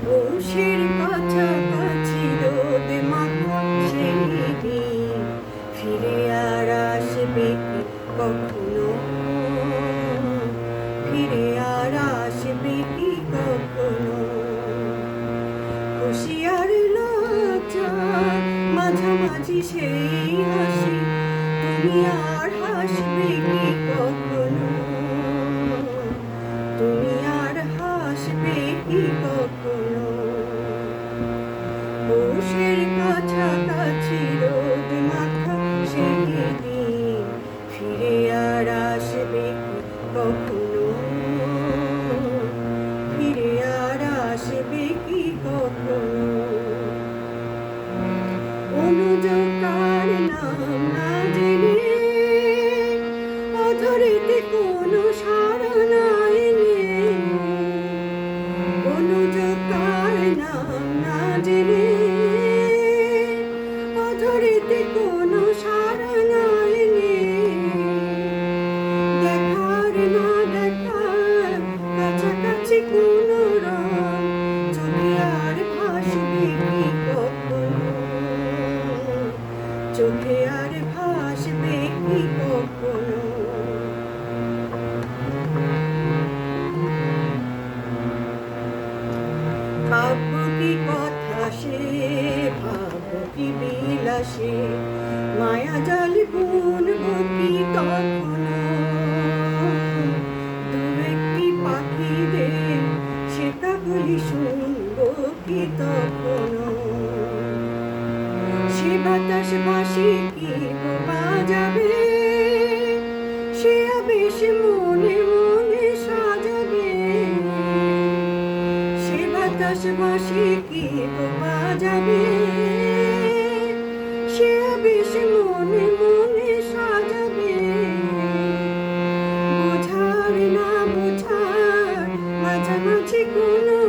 পৌষের কাছাকাছি রোদ মাখা সেই দিন ফিরে আর আসবে কি কখনো? ফিরে আর আসবে কি কখনো? খুশি আর লজ্জার মাঝামাঝি সেই হাসি, তুমি আর হাসবে কি কখনো? তুমি আর হাসবে কি কখনো? পৌষের কাছাকাছি রোদ মাখা সেই দিন ফিরে আর আসবে কি কখনো? ফিরে আর আসবে কি কখনো? অনুজকার নাম না জেনে অধরেতে কোনো সাড়া না এনে, অনুজকার নাম না জেনে অধরেতে কোনো সাড়া না এনে, দেখার না দেখার কাছাকাছি কোনো রং চোখে আর ভাসবে কি কখনো? চোখে আর ভাসবে কি কখনো? ভাবব কি কথা সে, ভাবব কি বিলাসে, মায়া জাল বুনব কি তখনো? দু একটি পাখিদের সে কাকলি শুনব কি তখনো? সে বাতাস বাঁশি কি বাজাবে, সে আবেশ মনে মনে সাজাবে। সে বাতাস বাঁশি কি বাজাবে, সে আবেশ মনে মনে সাজাবে। বোঝার না বোঝার মাঝামাঝি কোনো